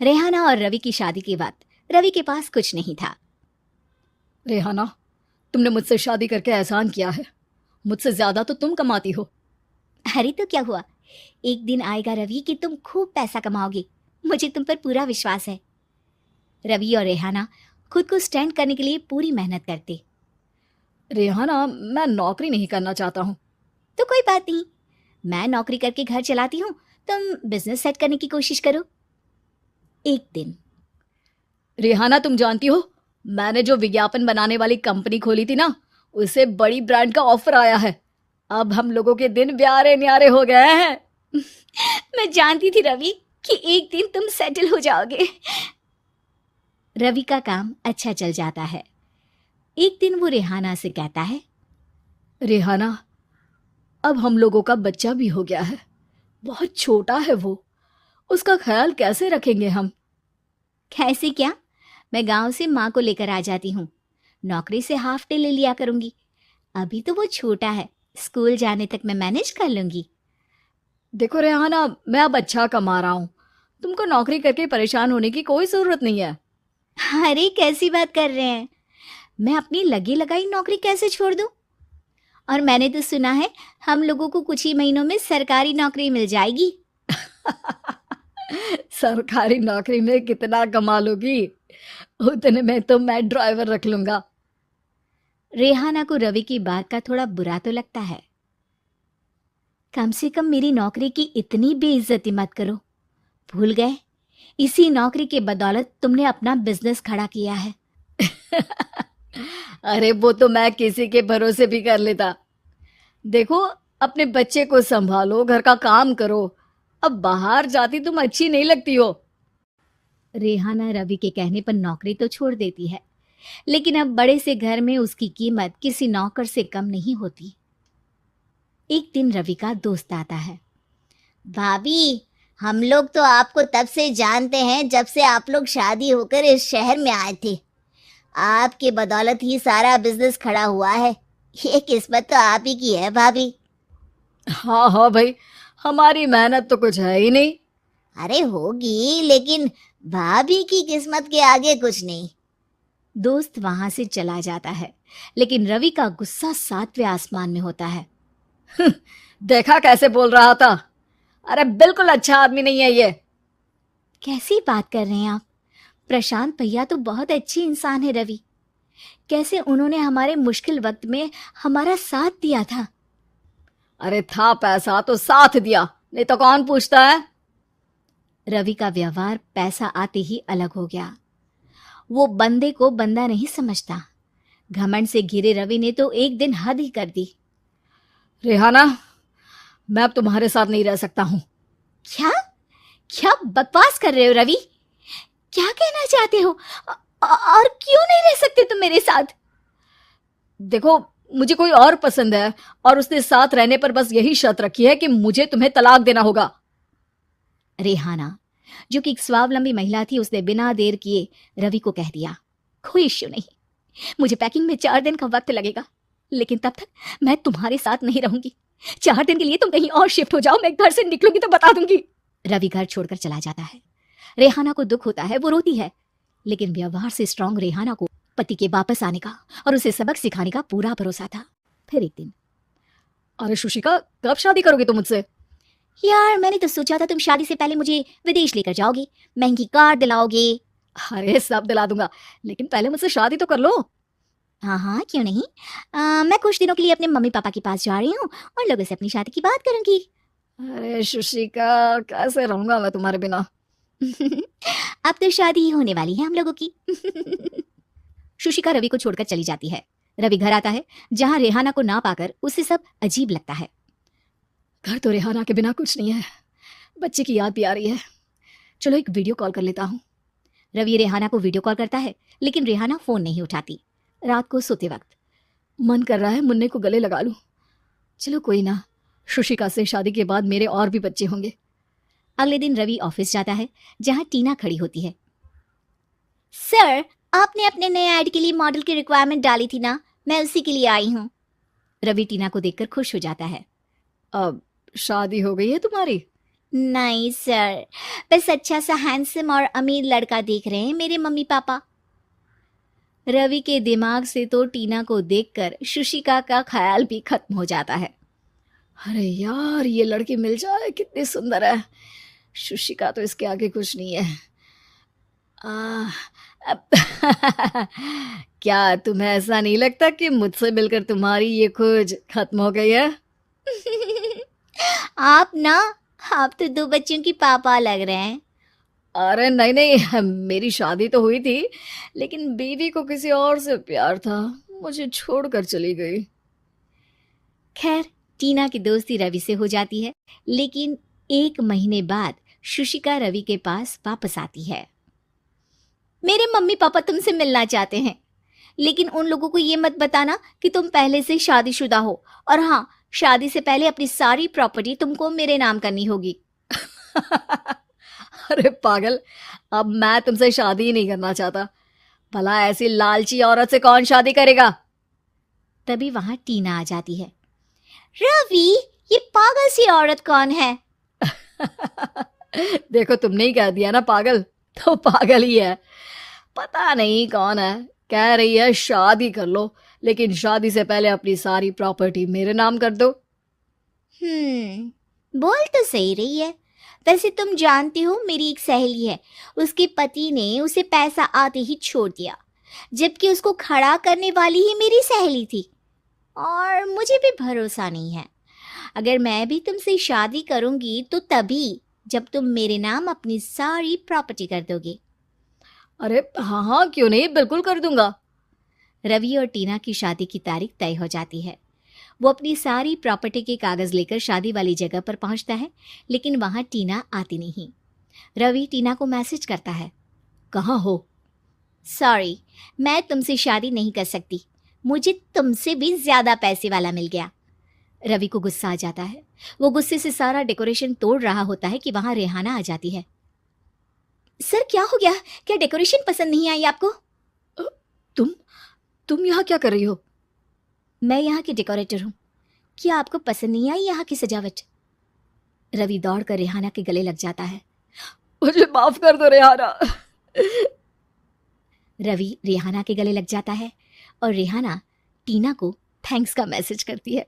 रेहाना और रवि की शादी के बाद रवि के पास कुछ नहीं था। रेहाना, तुमने मुझसे शादी करके एहसान किया है। मुझसे ज्यादा तो तुम कमाती हो। अरे तो क्या हुआ, एक दिन आएगा रवि कि तुम खूब पैसा कमाओगे। मुझे तुम पर पूरा विश्वास है। रवि और रेहाना खुद को स्टैंड करने के लिए पूरी मेहनत करते। रेहाना, मैं नौकरी नहीं करना चाहता हूँ। तो कोई बात नहीं, मैं नौकरी करके घर चलाती हूँ, तुम बिजनेस सेट करने की कोशिश करो। एक दिन रेहाना, तुम जानती हो, मैंने जो विज्ञापन बनाने वाली कंपनी खोली थी ना, उसे बड़ी ब्रांड का ऑफर आया है। अब हम लोगों के दिन ब्यारे न्यारे हो गए हैं। मैं जानती थी रवि कि एक दिन तुम सेटल हो जाओगे। रवि का काम अच्छा चल जाता है। एक दिन वो रेहाना से कहता है, रेहाना, अब हम लोगों का बच्चा भी हो गया है। बहुत छोटा है वो। उसका ख्याल कैसे रखेंगे हम? कैसे क्या, मैं गांव से माँ को लेकर आ जाती हूँ। नौकरी से हाफ डे ले लिया करूंगी। अभी तो वो छोटा है, स्कूल जाने तक मैं मैनेज कर लूंगी। देखो रेहाना, मैं अब अच्छा कमा रहा हूँ। तुमको नौकरी करके परेशान होने की कोई जरूरत नहीं है। अरे कैसी बात कर रहे हैं, मैं अपनी लगी लगाई नौकरी कैसे छोड़ दूं? और मैंने तो सुना है हम लोगों को कुछ ही महीनों में सरकारी नौकरी मिल जाएगी। सरकारी नौकरी में कितना कमा लोगी? उतने में तो मैं ड्राइवर रख लूंगा। रेहाना को रवि की बात का थोड़ा बुरा तो लगता है। कम से कम मेरी नौकरी की इतनी बेइज्जती मत करो। भूल गए, इसी नौकरी के बदौलत तुमने अपना बिजनेस खड़ा किया है। अरे वो तो मैं किसी के भरोसे भी कर लेता। देखो, अपने बच्चे को संभालो, घर का काम करो। अब बाहर जाती तुम अच्छी नहीं लगती हो। रेहाना रवि के कहने पर नौकरी तो छोड़ देती है, लेकिन अब बड़े से घर में उसकी कीमत किसी नौकर से कम नहीं होती। एक दिन रवि का दोस्त आता है। भाभी, हम लोग तो आपको तब से जानते हैं जब से आप लोग शादी होकर इस शहर में आए थे। आपके बदौलत ही सारा बिजनेस खड़ा हुआ है। ये किस्मत तो आप ही की है भाभी। हाँ हाँ भाई, हमारी मेहनत तो कुछ है ही नहीं। अरे होगी, लेकिन भाभी की किस्मत के आगे कुछ नहीं। दोस्त वहां से चला जाता है, लेकिन रवि का गुस्सा सातवें आसमान में होता है। देखा कैसे बोल रहा था? अरे बिल्कुल अच्छा आदमी नहीं है ये। कैसी बात कर रहे हैं आप? प्रशांत भैया तो बहुत अच्छी इंसान है रवि। कैसे उन्होंने हमारे मुश्किल वक्त में हमारा साथ दिया था। अरे था पैसा तो साथ दिया, नहीं तो कौन पूछता है? रवि का व्यवहार पैसा आते ही अलग हो गया। वो बंदे को बंदा नहीं समझता। घमंड से घिरे रवि ने तो एक दिन हद ही कर दी। रेहाना, मैं अब तुम्हारे साथ नहीं रह सकता हूँ। क्या क्या बकवास कर रहे हो रवि? क्या कहना चाहते हो? और क्यों नहीं रह सकते तुम मेरे साथ? देखो, मुझे कोई और पसंद है और उसने साथ रहने पर बस यही शर्त रखी है कि मुझे तुम्हें तलाक देना होगा। रेहाना, जो कि एक स्वावलंबी महिला थी, उसने बिना देर किए रवि को कह दिया, कोई इश्यू नहीं, मुझे पैकिंग में 4 दिन का वक्त लगेगा, लेकिन तब तक मैं तुम्हारे साथ नहीं रहूंगी। 4 दिन के लिए तुम कहीं और शिफ्ट हो जाओ, मैं घर से निकलूंगी तो बता दूंगी। रवि घर छोड़कर चला जाता है। रेहाना को दुख होता है, वो रोती है, लेकिन व्यवहार से स्ट्रांग रेहाना को पति के वापस आने का और उसे सबक सिखाने का पूरा भरोसा था। फिर एक दिन, अरे शुशिका, कब शादी करोगे तुम मुझसे? यार मैंने तो सोचा था तुम शादी से पहले मुझे विदेश लेकर जाओगे, महंगी कार दिलाओगे। अरे सब दिला दूंगा, लेकिन पहले मुझसे शादी तो कर लो। हाँ हाँ, क्यों नहीं। मैं कुछ दिनों के लिए अपने मम्मी पापा के पास जा रही हूँ और लोगों से अपनी शादी की बात करूंगी। अरे शुशिका, कैसे रहूंगा मैं तुम्हारे बिना? अब तो शादी ही होने वाली है हम लोगों की। शुशिका रवि को छोड़कर चली जाती है। रवि घर आता है, जहां रेहाना को ना पाकर उसे सब अजीब लगता है। घर तो रेहाना के बिना कुछ नहीं है। बच्चे की याद भी आ रही है। चलो एक वीडियो कॉल कर लेता हूँ। रवि रेहाना को वीडियो कॉल करता है, लेकिन रेहाना फोन नहीं उठाती। रात को सोते वक्त मन कर रहा है मुन्ने को गले लगा लूं। चलो कोई ना, शुशिका से शादी के बाद मेरे और भी बच्चे होंगे। अगले दिन रवि ऑफिस जाता है, जहां टीना खड़ी होती है। सर, आपने अपने नए ऐड के लिए मॉडल की रिक्वायरमेंट डाली थी ना, मैं उसी के लिए आई हूँ। रवि टीना को देखकर खुश हो जाता है। अब शादी हो गई है तुम्हारी? नहीं सर, बस अच्छा सा हैंडसम और अमीर लड़का देख रहे हैं मेरे मम्मी पापा। रवि के दिमाग से तो टीना को देखकर शुशिका का ख्याल भी खत्म हो जाता है। अरे यार, ये लड़की मिल जाए कितनी सुंदर है। शुशिका तो इसके आगे कुछ नहीं है। आ, अब क्या तुम्हें ऐसा नहीं लगता कि मुझसे मिलकर तुम्हारी ये खोज खत्म हो गई है? आप ना, आप तो 2 बच्चों की पापा लग रहे हैं। अरे नहीं नहीं, मेरी शादी तो हुई थी, लेकिन बीवी को किसी और से प्यार था, मुझे छोड़कर चली गई। खैर, टीना की दोस्ती रवि से हो जाती है, लेकिन 1 महीने बाद शुशिका रवि के पास वापस आती है। मेरे मम्मी पापा तुमसे मिलना चाहते हैं, लेकिन उन लोगों को ये मत बताना कि तुम पहले से शादीशुदा हो, और हाँ, शादी से पहले अपनी सारी प्रॉपर्टी तुमको मेरे नाम करनी होगी। अरे पागल, अब मैं तुमसे शादी ही नहीं करना चाहता। भला ऐसी लालची औरत से कौन शादी करेगा? तभी वहां टीना आ जाती है। रवि, ये पागल सी औरत कौन है? देखो, तुमने ही कह दिया ना पागल, तो पागल ही है। पता नहीं कौन है, कह रही है शादी कर लो, लेकिन शादी से पहले अपनी सारी प्रॉपर्टी मेरे नाम कर दो। बोल तो सही रही है। वैसे तुम जानती हो, मेरी एक सहेली है, उसके पति ने उसे पैसा आते ही छोड़ दिया, जबकि उसको खड़ा करने वाली ही मेरी सहेली थी। और मुझे भी भरोसा नहीं है। अगर मैं भी तुमसे शादी करूंगी तो तभी जब तुम मेरे नाम अपनी सारी प्रॉपर्टी कर दोगे। अरे हाँ हाँ, क्यों नहीं, बिल्कुल कर दूंगा। रवि और टीना की शादी की तारीख तय हो जाती है। वो अपनी सारी प्रॉपर्टी के कागज लेकर शादी वाली जगह पर पहुंचता है, लेकिन वहां टीना आती नहीं। रवि टीना को मैसेज करता है। कहाँ हो? सॉरी, मैं तुमसे शादी नहीं कर सकती, मुझे तुमसे भी ज्यादा पैसे वाला मिल गया। रवि को गुस्सा आ जाता है। वो गुस्से से सारा डेकोरेशन तोड़ रहा होता है कि वहां रेहाना आ जाती है। सर, क्या हो गया? क्या डेकोरेशन पसंद नहीं आई आपको? तुम यहाँ क्या कर रही हो? मैं यहाँ की डेकोरेटर हूँ। क्या आपको पसंद नहीं आई यहाँ की सजावट? रवि दौड़कर रेहाना के गले लग जाता है। मुझे माफ कर दो रेहाना। रवि रेहाना के गले लग जाता है और रेहाना टीना को थैंक्स का मैसेज करती है।